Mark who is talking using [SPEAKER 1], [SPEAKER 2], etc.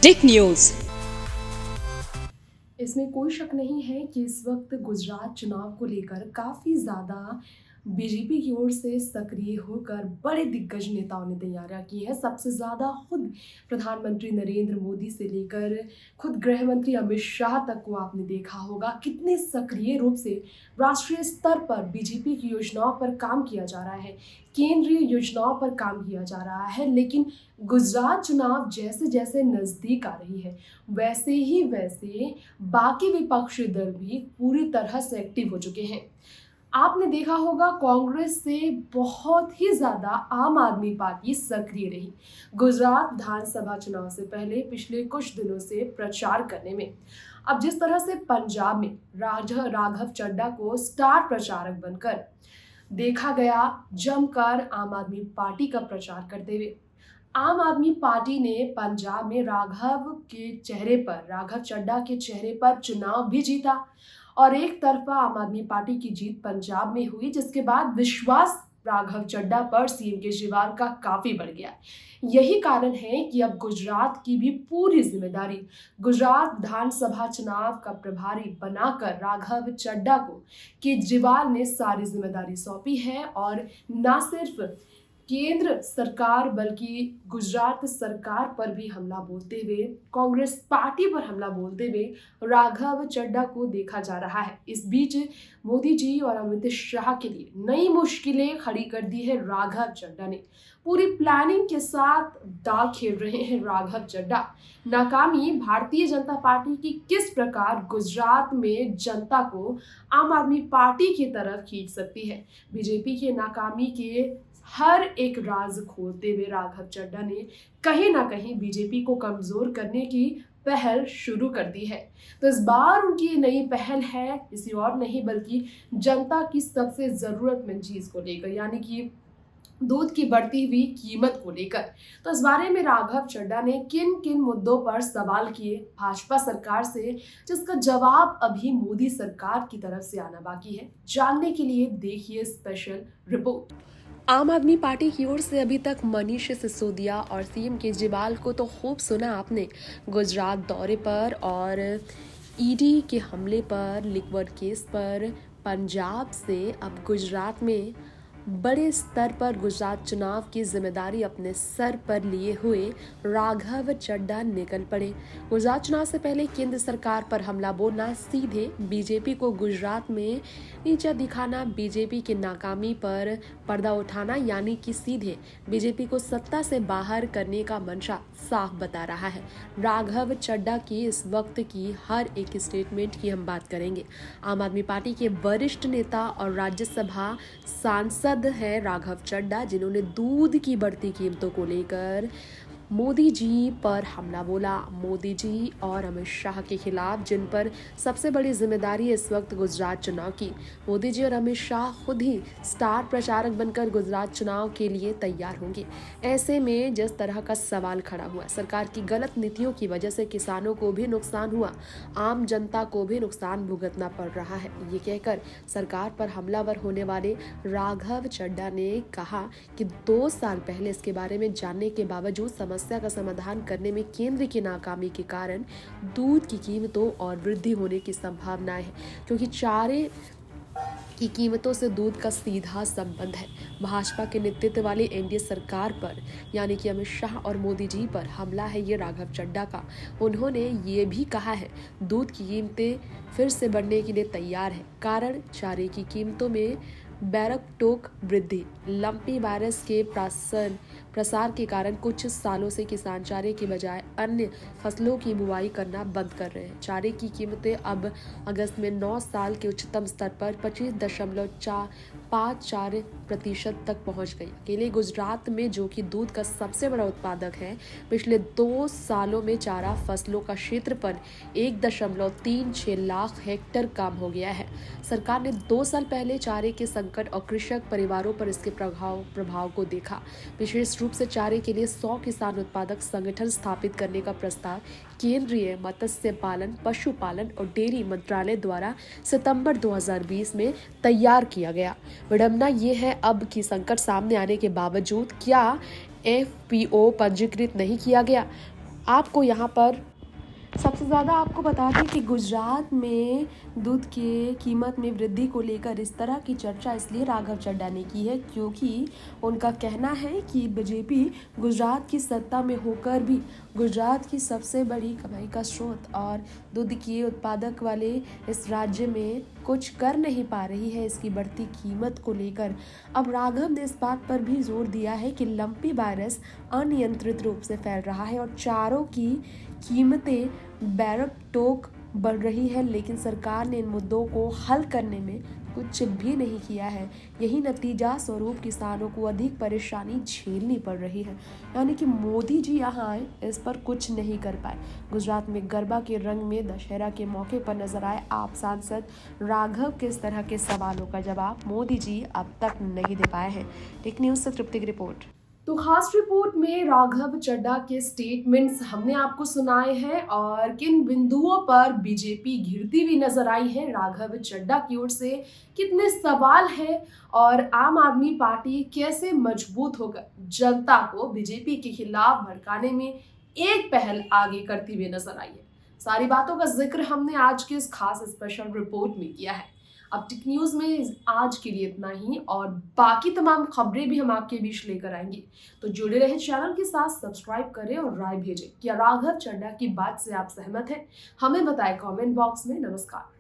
[SPEAKER 1] Tech news.
[SPEAKER 2] इसमें कोई शक नहीं है कि इस वक्त गुजरात चुनाव को लेकर काफ़ी ज़्यादा बीजेपी की ओर से सक्रिय होकर बड़े दिग्गज नेताओं ने तैयारियां की हैं। सबसे ज़्यादा खुद प्रधानमंत्री नरेंद्र मोदी से लेकर खुद गृह मंत्री अमित शाह तक को आपने देखा होगा कितने सक्रिय रूप से राष्ट्रीय स्तर पर बीजेपी की योजनाओं पर काम किया जा रहा है, केंद्रीय योजनाओं पर काम किया जा रहा है। लेकिन गुजरात चुनाव जैसे जैसे नज़दीक आ रही है वैसे ही वैसे बाकी विपक्षी दल भी पूरी तरह से एक्टिव हो चुके हैं। आपने देखा होगा कांग्रेस से बहुत ही ज्यादा आम आदमी पार्टी सक्रिय रही गुजरात विधानसभा चुनाव से पहले पिछले कुछ दिनों से प्रचार करने में। अब जिस तरह से पंजाब में राघव चड्ढा को स्टार प्रचारक बनकर देखा गया जमकर आम आदमी पार्टी का प्रचार करते हुए, आम आदमी पार्टी ने पंजाब में राघव चड्ढा के चेहरे पर चुनाव भी जीता और एक तरफा आम आदमी पार्टी की जीत पंजाब में हुई, जिसके बाद विश्वास राघव चड्ढा पर सीएम केजरीवाल का काफी बढ़ गया। यही कारण है कि अब गुजरात की भी पूरी जिम्मेदारी गुजरात विधानसभा चुनाव का प्रभारी बनाकर राघव चड्ढा को केजरीवाल ने सारी जिम्मेदारी सौंपी है। और न सिर्फ केंद्र सरकार बल्कि गुजरात सरकार पर भी हमला बोलते हुए, कांग्रेस पार्टी पर हमला बोलते हुए राघव चड्ढा को देखा जा रहा है। इस बीच मोदी जी और अमित शाह के लिए नई मुश्किलें खड़ी कर दी है राघव चड्ढा ने। पूरी प्लानिंग के साथ दाल खेल रहे हैं राघव चड्ढा। नाकामी भारतीय जनता पार्टी की किस प्रकार गुजरात में जनता को आम आदमी पार्टी की तरफ खींच सकती है, बीजेपी के नाकामी के हर एक राज खोलते हुए राघव चड्ढा ने कहीं ना कहीं बीजेपी को कमजोर करने की पहल शुरू कर दी है। तो इस बार उनकी ये नई पहल है किसी और नहीं बल्कि जनता की सबसे जरूरतमंद चीज को लेकर, यानी कि दूध की बढ़ती हुई कीमत को लेकर। तो इस बारे में राघव चड्ढा ने किन किन मुद्दों पर सवाल किए भाजपा सरकार से, जिसका जवाब अभी मोदी सरकार की तरफ से आना बाकी है। जानने के लिए देखिए स्पेशल रिपोर्ट।
[SPEAKER 1] आम आदमी पार्टी की ओर से अभी तक मनीष सिसोदिया और सीएम केजरीवाल को तो खूब सुना आपने गुजरात दौरे पर और ईडी के हमले पर, लिक्विड केस पर। पंजाब से अब गुजरात में बड़े स्तर पर गुजरात चुनाव की जिम्मेदारी अपने सर पर लिए हुए राघव चड्ढा निकल पड़े। गुजरात चुनाव से पहले केंद्र सरकार पर हमला बोलना, सीधे बीजेपी को गुजरात में नीचा दिखाना, बीजेपी की नाकामी पर पर्दा उठाना, यानी कि सीधे बीजेपी को सत्ता से बाहर करने का मंशा साफ बता रहा है। राघव चड्ढा की इस वक्त की हर एक स्टेटमेंट की हम बात करेंगे। आम आदमी पार्टी के वरिष्ठ नेता और राज्यसभा सांसद है राघव चड्ढा, जिन्होंने दूध की बढ़ती कीमतों को लेकर मोदी जी पर हमला बोला। मोदी जी और अमित शाह के खिलाफ, जिन पर सबसे बड़ी जिम्मेदारी है इस वक्त गुजरात चुनाव की। मोदी जी और अमित शाह खुद ही स्टार प्रचारक बनकर गुजरात चुनाव के लिए तैयार होंगे। ऐसे में जिस तरह का सवाल खड़ा हुआ, सरकार की गलत नीतियों की वजह से किसानों को भी नुकसान हुआ, आम जनता को भी नुकसान भुगतना पड़ रहा है, ये कहकर सरकार पर हमलावर होने वाले राघव चड्ढा ने कहा कि 2 साल पहले इसके बारे में जानने के बावजूद समस्या का समाधान करने में केंद्र की नाकामी के कारण दूध की कीमतों और वृद्धि होने की संभावनाएं है, क्योंकि चारे की कीमतों से दूध का सीधा संबंध है। भाजपा के नेतृत्व वाली एनडीए सरकार पर, यानी कि अमित शाह और मोदी जी पर हमला है ये राघव चड्ढा का। उन्होंने ये भी कहा है दूध की कीमतें फिर से बढ़ने के लिए तैयार है, कारण चारे की कीमतों में बैरकटोक वृद्धि। लंपी वायरस के प्रसार के कारण कुछ सालों से किसान चारे के बजाय अन्य फसलों की बुवाई करना बंद कर रहे हैं। चारे की कीमतें अब अगस्त में 9 साल के उच्चतम स्तर पर 25.54% तक पहुंच गई। अकेले गुजरात में, जो कि दूध का सबसे बड़ा उत्पादक है, पिछले 2 सालों में चारा फसलों का क्षेत्रफल 1.36 लाख हेक्टेयर कम हो गया है। सरकार ने 2 साल पहले चारे के संकट और कृषक परिवारों पर इसके प्रभाव को देखा। विशेष रूप से चारे के लिए 100 किसान उत्पादक संगठन स्थापित करने का प्रस्ताव केंद्रीय मत्स्य पालन, पशुपालन और डेयरी मंत्रालय द्वारा सितंबर 2020 में तैयार किया गया। विडंबना ये है अब की संकट सामने आने के बावजूद क्या एफपीओ पंजीकृत नहीं किया गया। आपको यहाँ पर सबसे ज़्यादा आपको बता दें कि गुजरात में दूध के कीमत में वृद्धि को लेकर इस तरह की चर्चा इसलिए राघव चड्ढा ने की है क्योंकि उनका कहना है कि बीजेपी गुजरात की सत्ता में होकर भी गुजरात की सबसे बड़ी कमाई का स्रोत और दूध के उत्पादक वाले इस राज्य में कुछ कर नहीं पा रही है इसकी बढ़ती कीमत को लेकर। अब राघव ने इस बात पर भी जोर दिया है कि लंपी वायरस अनियंत्रित रूप से फैल रहा है और चारों की कीमतें बेरोक-टोक बढ़ रही है, लेकिन सरकार ने इन मुद्दों को हल करने में कुछ भी नहीं किया है। यही नतीजा स्वरूप किसानों को अधिक परेशानी झेलनी पड़ रही है। यानी कि मोदी जी यहाँ आए, इस पर कुछ नहीं कर पाए। गुजरात में गरबा के रंग में दशहरा के मौके पर नजर आए आप सांसद राघव के इस तरह के सवालों का जवाब मोदी जी अब तक नहीं दे पाए हैं। टेक न्यूज़ से तृप्ति की रिपोर्ट।
[SPEAKER 2] तो खास रिपोर्ट में राघव चड्ढा के स्टेटमेंट्स हमने आपको सुनाए हैं और किन बिंदुओं पर बीजेपी घिरती हुई नजर आई है राघव चड्ढा की ओर से कितने सवाल हैं और आम आदमी पार्टी कैसे मजबूत होकर जनता को बीजेपी के खिलाफ भड़काने में एक पहल आगे करती हुई नजर आई है। सारी बातों का जिक्र हमने आज के इस खास स्पेशल रिपोर्ट में किया है। अब टिक न्यूज़ में आज के लिए इतना ही और बाकी तमाम खबरें भी हम आपके बीच लेकर आएंगे। तो जुड़े रहे चैनल के साथ, सब्सक्राइब करें और राय भेजें। क्या राघव चड्ढा की बात से आप सहमत हैं? हमें बताएं कमेंट बॉक्स में। नमस्कार।